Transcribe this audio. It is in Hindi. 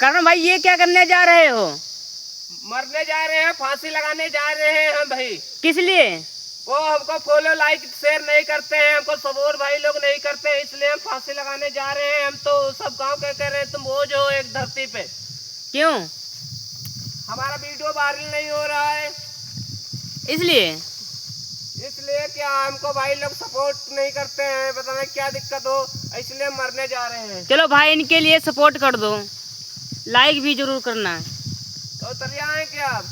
करण भाई ये क्या करने जा रहे हो? मरने जा रहे हैं, फांसी लगाने जा रहे हैं हम भाई। किस लिए? वो हमको फॉलो लाइक शेयर नहीं करते हैं, हमको सपोर्ट भाई लोग नहीं करते हैं, इसलिए हम फांसी लगाने जा रहे हैं। हम तो सब गांव के कह रहे हैं तुम बोझ हो एक धरती पे। क्यों? हमारा वीडियो वायरल नहीं हो रहा है इसलिए क्या हमको भाई लोग सपोर्ट नहीं करते हैं, पता नहीं क्या दिक्कत हो, इसलिए हम मरने जा रहे हैं। चलो भाई इनके लिए सपोर्ट कर दो, लाइक भी जरूर करना। तो उतर आए क्या आप?